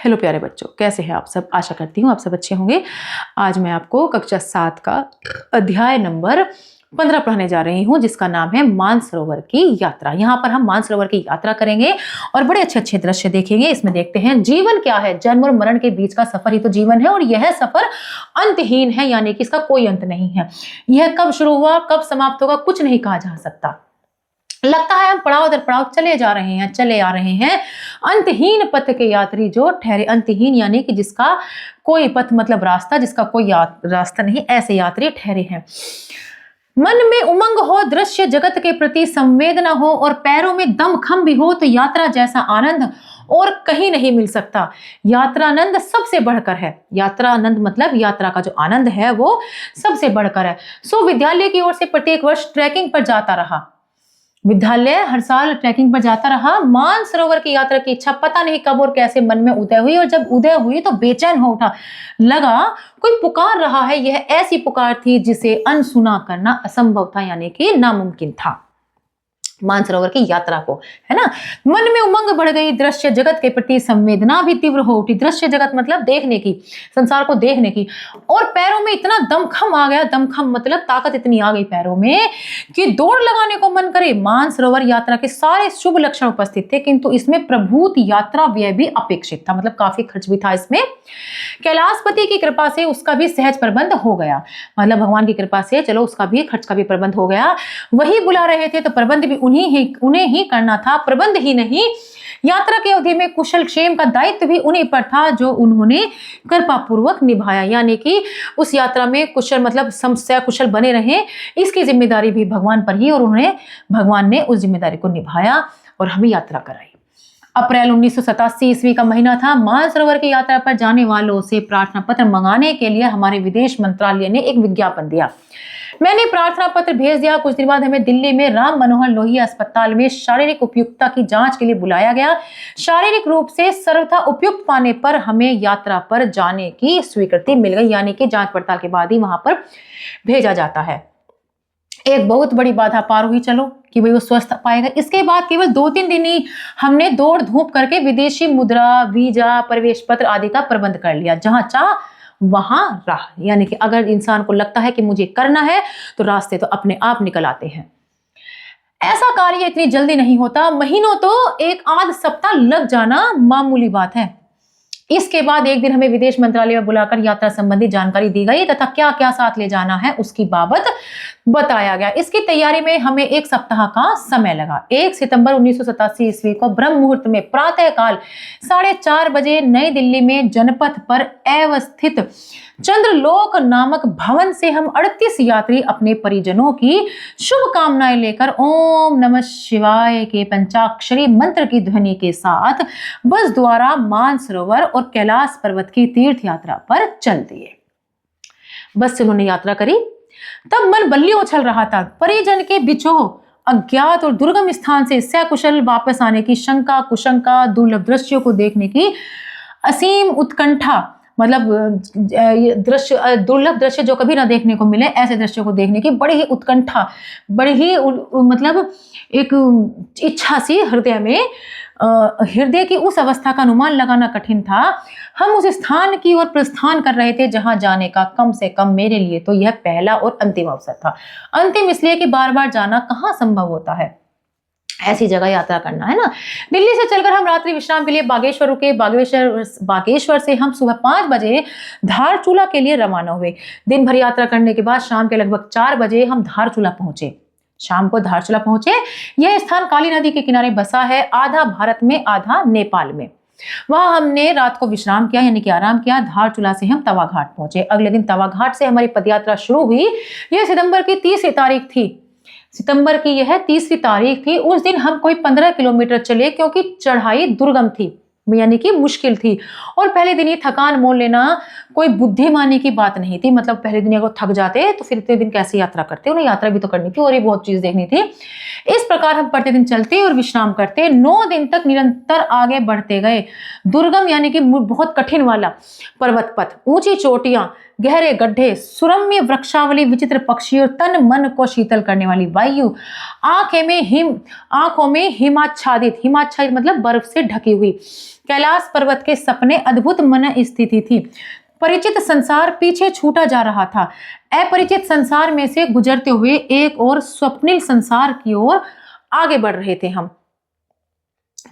Hello प्यारे बच्चों, कैसे हैं आप सब। आशा करती हूँ आप सब अच्छे होंगे। आज मैं आपको कक्षा 7 का अध्याय नंबर 15 पढ़ाने जा रही हूँ, जिसका नाम है मानसरोवर की यात्रा। यहाँ पर हम मानसरोवर की यात्रा करेंगे और बड़े अच्छे अच्छे दृश्य देखेंगे। इसमें देखते हैं जीवन क्या है। जन्म और मरण के बीच का सफर ही तो जीवन है और यह सफर अंतहीन है, यानी कि इसका कोई अंत नहीं है। यह कब शुरू हुआ कब समाप्त होगा कुछ नहीं कहा जा सकता। लगता है हम पड़ाव दर पड़ाव चले जा रहे हैं, चले आ रहे हैं। अंतहीन पथ के यात्री जो ठहरे, अंतहीन यानी कि जिसका कोई पथ मतलब रास्ता, जिसका कोई रास्ता नहीं, ऐसे यात्री ठहरे हैं। मन में उमंग हो, दृश्य जगत के प्रति संवेदना हो और पैरों में दमखम भी हो तो यात्रा जैसा आनंद और कहीं नहीं मिल सकता। यात्रानंद सबसे बढ़कर है। यात्रानंद मतलब यात्रा का जो आनंद है वो सबसे बढ़कर है। सो विद्यालय की ओर से प्रत्येक वर्ष ट्रैकिंग पर जाता रहा। विद्यालय हर साल ट्रैकिंग पर जाता रहा। मानसरोवर की यात्रा की इच्छा पता नहीं कब और कैसे मन में उदय हुई, और जब उदय हुई तो बेचैन हो उठा। लगा कोई पुकार रहा है। यह ऐसी पुकार थी जिसे अनसुना करना असंभव था, यानी कि नामुमकिन था। मानसरोवर की यात्रा को, है ना। मन में उमंग बढ़ गई, दृश्य जगत के प्रति संवेदना भी तीव्र हो उठी। दृश्य जगत मतलब देखने की, संसार को देखने की। और पैरों में इतना दमखम आ गया, दमखम मतलब ताकत इतनी आ गई पैरों में कि दौड़ लगाने को मन करे। मानसरोवर यात्रा के सारे शुभ लक्षण उपस्थित थे, किंतु इसमें प्रभूत यात्रा व्यय भी अपेक्षित था, मतलब काफी खर्च भी था इसमें। कैलाशपति की कृपा से उसका भी सहज प्रबंध हो गया, मतलब भगवान की कृपा से चलो उसका भी खर्च का भी प्रबंध हो गया। वही बुला रहे थे तो प्रबंध भी उन्हें ही करना था। प्रबंध ही नहीं, यात्रा की अवधि में कुशल क्षेम का दायित्व भी उन्हीं पर था, जो उन्होंने कृपा पूर्वक निभाया। यानी कि उस यात्रा में कुशल मतलब समस्या कुशल बने रहे, इसकी जिम्मेदारी भी भगवान पर ही, और भगवान ने उस जिम्मेदारी को निभाया और हमें यात्रा कराई। अप्रैल 1987 ईस्वी का महीना था। मानसरोवर की यात्रा पर जाने वालों से प्रार्थना पत्र मंगाने के लिए हमारे विदेश मंत्रालय ने एक विज्ञापन दिया। मैंने प्रार्थना पत्र भेज दिया। कुछ दिन बाद हमें दिल्ली में राम मनोहर लोहिया अस्पताल में शारीरिक उपयुक्तता की जांच के लिए बुलाया गया। शारीरिक रूप से सर्वथा उपयुक्त पाने पर हमें यात्रा पर जाने की स्वीकृति मिल गई, यानी कि जांच पड़ताल के बाद ही वहां पर भेजा जाता है। एक बहुत बड़ी बाधा पार हुई, चलो कि भाई वो स्वस्थ पाएगा। इसके बाद केवल 2-3 दिन ही हमने दौड़ धूप करके विदेशी मुद्रा, वीजा, प्रवेश पत्र आदि का प्रबंध कर लिया। जहां चाह वहां राह, यानी कि अगर इंसान को लगता है कि मुझे करना है तो रास्ते तो अपने आप निकल आते हैं। ऐसा कार्य इतनी जल्दी नहीं होता, महीनों तो एक आध सप्ताह लग जाना मामूली बात है। इसके बाद एक दिन हमें विदेश मंत्रालय में बुलाकर यात्रा संबंधी जानकारी दी गई तथा क्या क्या साथ ले जाना है उसकी बाबत बताया गया। इसकी तैयारी में हमें 1 सप्ताह का समय लगा। 1 सितंबर 1987 ईस्वी को ब्रह्म मुहूर्त में प्रातः काल 4:30 बजे नई दिल्ली में जनपथ पर अवस्थित चंद्रलोक नामक भवन से हम 38 यात्री अपने परिजनों की शुभ कामनाएं लेकर ओम नमः शिवाय के पंचाक्षरी मंत्र की ध्वनि के साथ बस द्वारा मानसरोवर और कैलाश पर्वत की तीर्थ यात्रा पर चल दिए। बस से उन्होंने यात्रा करी। तब मन बल्लियों उछल रहा था। परिजन के बिछोह, अज्ञात और दुर्गम स्थान से सकुशल वापस आने की शंका कुशंका, दुर्लभ दृश्यों को देखने की असीम उत्कंठा, मतलब दृश्य दुर्लभ दृश्य जो कभी ना देखने को मिले, ऐसे दृश्यों को देखने की बड़ी ही उत्कंठा, बड़ी ही मतलब एक इच्छा सी हृदय में, हृदय की उस अवस्था का अनुमान लगाना कठिन था। हम उस स्थान की ओर प्रस्थान कर रहे थे जहां जाने का कम से कम मेरे लिए तो यह पहला और अंतिम अवसर था। अंतिम इसलिए कि बार बार जाना कहाँ संभव होता है, ऐसी जगह यात्रा करना, है ना। दिल्ली से चलकर हम रात्रि विश्राम के लिए बागेश्वर रुके। बागेश्वर से हम सुबह 5 बजे धारचूला के लिए रवाना हुए। दिन भर यात्रा करने के बाद शाम के लगभग 4 बजे हम धारचूला पहुंचे। शाम को धारचूला पहुंचे। यह स्थान काली नदी के किनारे बसा है, आधा भारत में आधा नेपाल में। वहां हमने रात को विश्राम किया, यानी कि आराम किया। धारचूला से हम तवा घाट पहुंचे। अगले दिन तवा घाट से हमारी पदयात्रा शुरू हुई। यह सितंबर की 30 तारीख थी। सितंबर की यह 30 तारीख थी। उस दिन हम कोई 15 किलोमीटर चले, क्योंकि चढ़ाई दुर्गम थी, यानी कि मुश्किल थी, और पहले दिन ही थकान मोल लेना कोई बुद्धिमानी की बात नहीं थी। मतलब पहले दिन अगर थक जाते तो फिर इतने दिन कैसे यात्रा करते, उन्हें यात्रा भी तो करनी थी और ये बहुत चीज देखनी थी। इस प्रकार हम प्रतिदिन चलते और विश्राम करते, 9 दिन तक निरंतर आगे बढ़ते गए। दुर्गम यानी कि बहुत कठिन वाला पर्वत पथ, ऊंची चोटियां, गहरे गड्ढे, सुरम्य वृक्षावली, विचित्र पक्षी और तन मन को शीतल करने वाली वायु, आंखों में हिमाच्छादित मतलब बर्फ से ढकी हुई कैलाश पर्वत के सपने, अद्भुत मन स्थिति थी। परिचित संसार पीछे छूटा जा रहा था, अपरिचित संसार में से गुजरते हुए एक और स्वप्निल संसार की ओर आगे बढ़ रहे थे हम।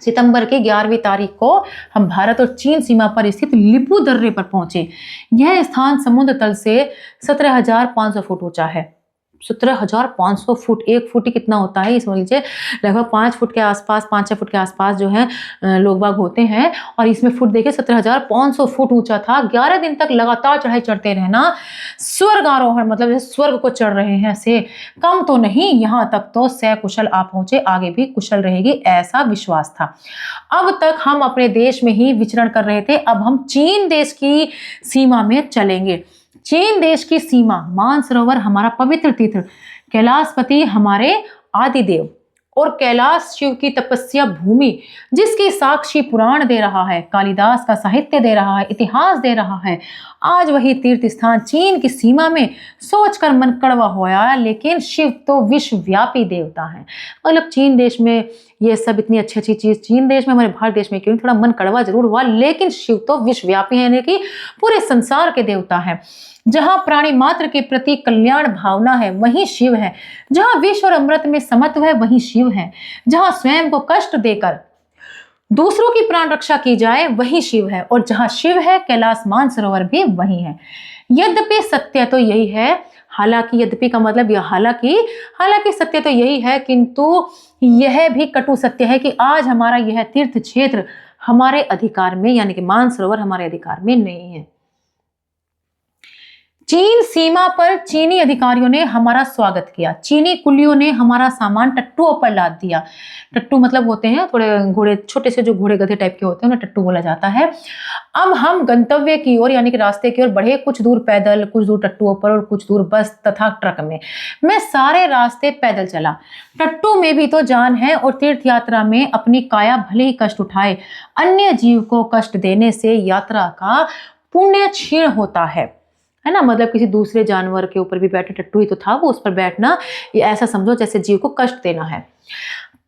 सितंबर की 11वीं तारीख को हम भारत और चीन सीमा पर स्थित लिपू दर्रे पर पहुंचे। यह स्थान समुद्र तल से 17,500 फुट ऊंचा है। 17,500 फुट, 1 फुट ही कितना होता है, समझ लीजिए लगभग 5 फुट के आसपास, 5-6 फुट के आसपास जो है लोग बाग होते हैं। और इसमें फुट देखिए 17,500 फुट ऊंचा था। 11 दिन तक लगातार चढ़ाई चढ़ते रहना, स्वर्ग आरोहण मतलब जैसे स्वर्ग को चढ़ रहे हैं से कम तो नहीं, यहाँ तक तो सकुशल आप पहुंचे, आगे भी कुशल रहेगी ऐसा विश्वास था। अब तक हम अपने देश में ही विचरण कर रहे थे, अब हम चीन देश की सीमा में चलेंगे। चीन देश की सीमा, मानसरोवर हमारा पवित्र तीर्थ, कैलाशपति हमारे आदिदेव और कैलाश शिव की तपस्या भूमि, जिसकी साक्षी पुराण दे रहा है, कालिदास का साहित्य दे रहा है, इतिहास दे रहा है। आज वही तीर्थ स्थान चीन की सीमा में सोचकर मन कड़वा होया, लेकिन शिव तो विश्वव्यापी देवता है। मतलब चीन देश में ये सब इतनी अच्छी अच्छी चीज, चीन देश में, हमारे भारत देश में क्यों, थोड़ा मन कड़वा जरूर हुआ, लेकिन शिव तो विश्वव्यापी है, यानी कि पूरे संसार के देवता है। जहां प्राणी मात्र के प्रति कल्याण भावना है वहीं शिव है, जहां विश्व और अमृत में समत्व है वहीं शिव है, जहां स्वयं को कष्ट देकर दूसरों की प्राण रक्षा की जाए वहीं शिव है, और जहां शिव है कैलाश मानसरोवर भी वहीं है। यद्यपि सत्य तो यही है, हालांकि यद्यपि का मतलब यह हालांकि सत्य तो यही है, किंतु यह भी कटु सत्य है कि आज हमारा यह तीर्थ क्षेत्र हमारे अधिकार में, यानी कि मानसरोवर हमारे अधिकार में नहीं है। चीन सीमा पर चीनी अधिकारियों ने हमारा स्वागत किया। चीनी कुलियों ने हमारा सामान टट्टुओं पर लाद दिया। टट्टू मतलब होते हैं थोड़े घोड़े, छोटे से जो घोड़े गधे टाइप के होते हैं, उन्हें टट्टू बोला जाता है। अब हम गंतव्य की ओर यानी कि रास्ते की ओर बढ़े, कुछ दूर पैदल, कुछ दूर टट्टुओं पर और कुछ दूर बस तथा ट्रक में। मैं सारे रास्ते पैदल चला। टट्टू में भी तो जान है, और तीर्थ यात्रा में अपनी काया भले ही कष्ट उठाए, अन्य जीव को कष्ट देने से यात्रा का पुण्य क्षीण होता है ना। मतलब किसी दूसरे जानवर के ऊपर भी बैठे, टट्टू ही तो था वो, उस पर बैठना ये ऐसा समझो जैसे जीव को कष्ट देना है।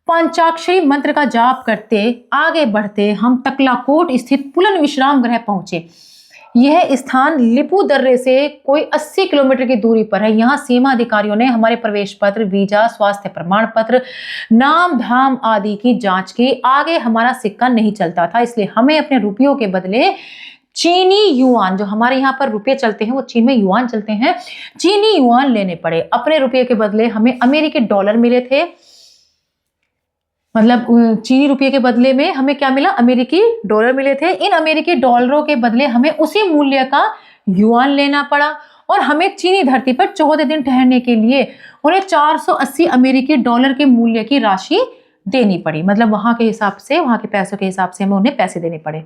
पंचाक्षरी मंत्र का जाप करते आगे बढ़ते हम तकलाकोट स्थित पुलन विश्राम गृह पहुंचे। यह स्थान लिपू दर्रे से कोई 80 किलोमीटर की दूरी पर है। यहाँ सीमा अधिकारियों ने हमारे प्रवेश पत्र, वीजा, स्वास्थ्य प्रमाण पत्र, नाम धाम आदि की जांच की। आगे हमारा सिक्का नहीं चलता था, इसलिए हमें अपने रुपयों के बदले चीनी युआन, जो हमारे यहाँ पर रुपये चलते हैं वो चीन में युआन चलते हैं, चीनी युआन लेने पड़े। अपने रुपये के बदले हमें अमेरिकी डॉलर मिले थे। मतलब चीनी रुपये के बदले में हमें क्या मिला, अमेरिकी डॉलर मिले थे। इन अमेरिकी डॉलरों के बदले हमें उसी मूल्य का युआन लेना पड़ा, और हमें चीनी धरती पर 14 दिन ठहरने के लिए उन्हें 480 अमेरिकी डॉलर के मूल्य की राशि देनी पड़ी। मतलब वहां के हिसाब से, वहां के पैसों के हिसाब से हमें उन्हें पैसे देने पड़े।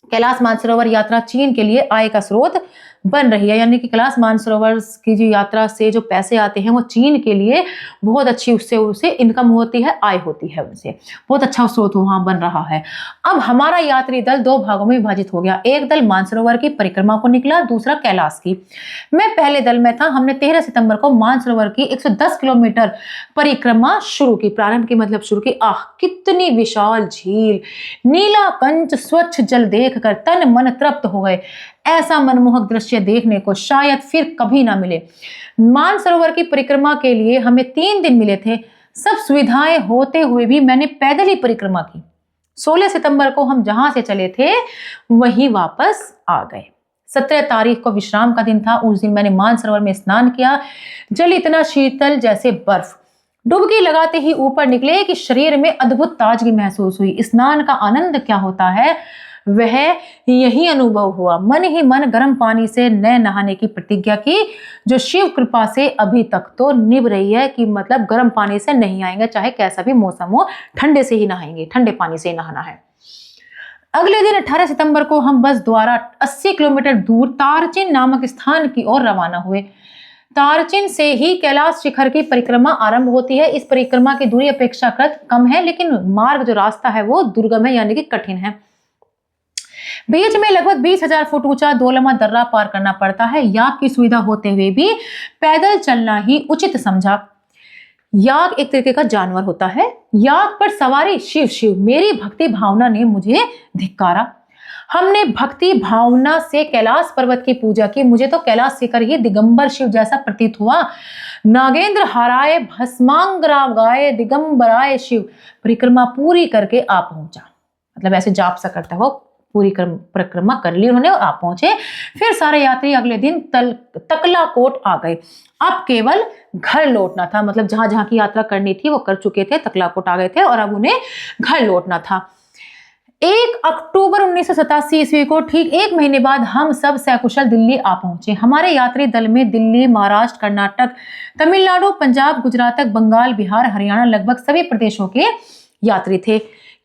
कैलाश मानसरोवर यात्रा चीन के लिए आय का स्रोत बन रही है, यानी कि कैलाश मानसरोवर की जो यात्रा से जो पैसे आते हैं वो चीन के लिए बहुत अच्छी, उससे इनकम होती है, आय होती है, उनसे बहुत अच्छा स्रोत वहां बन रहा है। अब हमारा यात्री दल 2 भागों में विभाजित हो गया। एक दल मानसरोवर की परिक्रमा को निकला, दूसरा कैलाश की। मैं पहले दल में था। हमने 13 सितंबर को मानसरोवर की 110 किलोमीटर परिक्रमा शुरू की। प्रारंभ की मतलब शुरू की। आह, कितनी विशाल झील, नीला कंच स्वच्छ जल देखकर तन मन तृप्त हो गए। ऐसा मनमोहक दृश्य देखने को शायद फिर कभी ना मिले। मानसरोवर की परिक्रमा के लिए हमें 3 दिन मिले थे। सब सुविधाएं होते हुए भी मैंने पैदल ही परिक्रमा की। 16 सितंबर को हम जहां से चले थे वहीं वापस आ गए। 17 तारीख को विश्राम का दिन था। उस दिन मैंने मानसरोवर में स्नान किया। जल इतना शीतल जैसे बर्फ। डुबकी लगाते ही ऊपर निकले कि शरीर में अद्भुत ताजगी महसूस हुई। स्नान का आनंद क्या होता है वह यही अनुभव हुआ। मन ही मन गर्म पानी से न नहाने की प्रतिज्ञा की, जो शिव कृपा से अभी तक तो निभ रही है कि मतलब गर्म पानी से नहीं आएंगे, चाहे कैसा भी मौसम हो, ठंडे से ही नहाएंगे, ठंडे पानी से ही नहाना है। अगले दिन 18 सितंबर को हम बस द्वारा 80 किलोमीटर दूर तारचिन नामक स्थान की ओर रवाना हुए। तारचिन से ही कैलाश शिखर की परिक्रमा आरंभ होती है। इस परिक्रमा की दूरी अपेक्षाकृत कम है, लेकिन मार्ग जो रास्ता है वो दुर्गम है, यानी कि कठिन है। बीच में लगभग 20,000 फुट ऊंचा दोलमा दर्रा पार करना पड़ता है। याक की सुविधा होते हुए भी पैदल चलना ही उचित समझा। याक एक तरीके का जानवर होता है। याक पर सवारी शिव शिव, मेरी भक्ति भावना ने मुझे धिक्कारा। हमने भक्ति भावना से कैलाश पर्वत की पूजा की। मुझे तो कैलाश शिखर ही दिगंबर शिव जैसा प्रतीत हुआ। नागेंद्र हाराए भस्मांगराव गाए दिगंबराय शिव, परिक्रमा पूरी करके आ पहुंचा। मतलब ऐसे जाप सा करता हो, पूरी परिक्रमा कर ली उन्होंने और आप पहुंचे। फिर सारे यात्री अगले दिन तकलाकोट आ गए। अब केवल घर लौटना था। मतलब जहां जहां की यात्रा करनी थी वो कर चुके थे, तकलाकोट आ गए थे और अब उन्हें घर लौटना था। 1 अक्टूबर 1987 ईस्वी को ठीक 1 महीने बाद हम सब सकुशल दिल्ली आ पहुंचे। हमारे यात्री दल में दिल्ली, महाराष्ट्र, कर्नाटक, तमिलनाडु, पंजाब, गुजरात तक, बंगाल, बिहार, हरियाणा, लगभग सभी प्रदेशों के यात्री थे।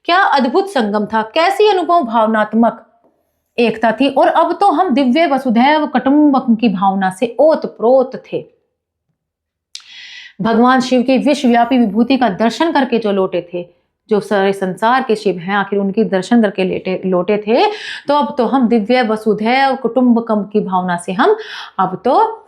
क्या अद्भुत संगम था, कैसी अनुभव भावनात्मक एकता थी। और अब तो हम दिव्य वसुधैव कुटुंबकम की भावना से ओतप्रोत थे। भगवान शिव की विश्वव्यापी विभूति का दर्शन करके जो लौटे थे, जो सारे संसार के शिव हैं, आखिर उनके दर्शन करके लौटे थे, तो अब तो हम दिव्य वसुधैव कुटुंबकम की भावना से हम अब तो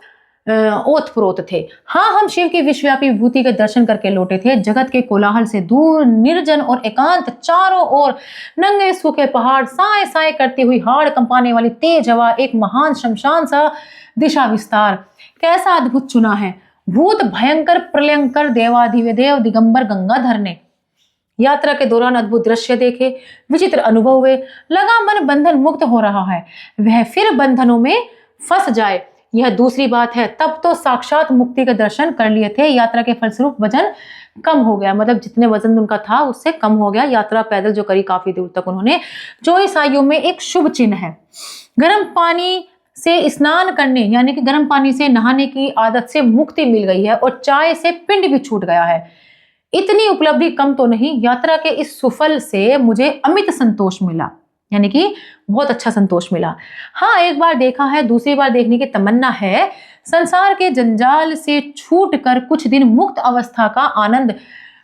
ओतप्रोत थे। हाँ, हम शिव की विश्वव्यापी विभूति के दर्शन करके लौटे थे। जगत के कोलाहल से दूर, निर्जन और एकांत, चारों ओर नंगे सूखे पहाड़, साए साए करती हुई हाड़ कंपाने वाली तेज हवा, एक महान शमशान सा दिशा विस्तार। कैसा अद्भुत चुना है। भूत भयंकर प्रलयंकर देवाधिदेव दिगंबर गंगाधर ने। यात्रा के दौरान अद्भुत दृश्य देखे, विचित्र अनुभव हुए, लगा मन बंधन मुक्त हो रहा है, वह फिर बंधनों में फंस जाए यह दूसरी बात है। तब तो साक्षात मुक्ति के दर्शन कर लिए थे। यात्रा के फलस्वरूप वजन कम हो गया, मतलब जितने वजन उनका था उससे कम हो गया। यात्रा पैदल जो करी काफी दूर तक उन्होंने, जो ईसाइयों में एक शुभ चिन्ह है। गर्म पानी से स्नान करने यानी कि गर्म पानी से नहाने की आदत से मुक्ति मिल गई है और चाय से पिंड भी छूट गया है। इतनी उपलब्धि कम तो नहीं। यात्रा के इस सुफल से मुझे अमित संतोष मिला, यानी कि बहुत अच्छा संतोष मिला। हाँ, एक बार देखा है, दूसरी बार देखने की तमन्ना है। संसार के जंजाल से छूटकर कुछ दिन मुक्त अवस्था का आनंद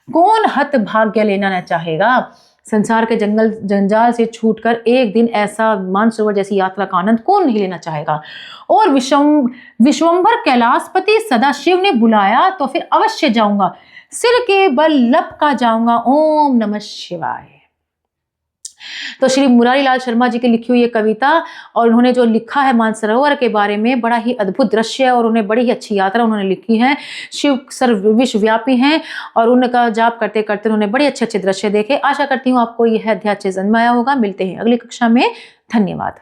कौन हत भाग्य लेना न चाहेगा। संसार के जंजाल से छूटकर एक दिन ऐसा मानसरोवर जैसी यात्रा का आनंद कौन नहीं लेना चाहेगा। और विश्वंभर कैलाशपति सदाशिव ने बुलाया तो फिर अवश्य जाऊंगा, सिर के बल लपका जाऊंगा। ओम नमः शिवाय। तो श्री मुरारी लाल शर्मा जी की लिखी हुई ये कविता, और उन्होंने जो लिखा है मानसरोवर के बारे में, बड़ा ही अद्भुत दृश्य और उन्हें बड़ी ही अच्छी यात्रा उन्होंने लिखी है। शिव सर्व विश्वव्यापी हैं और उनका जाप करते करते उन्होंने बड़े अच्छे अच्छे दृश्य देखे। आशा करती हूँ आपको यह अध्याय अच्छे समझ में आया होगा। मिलते हैं अगली कक्षा में। धन्यवाद।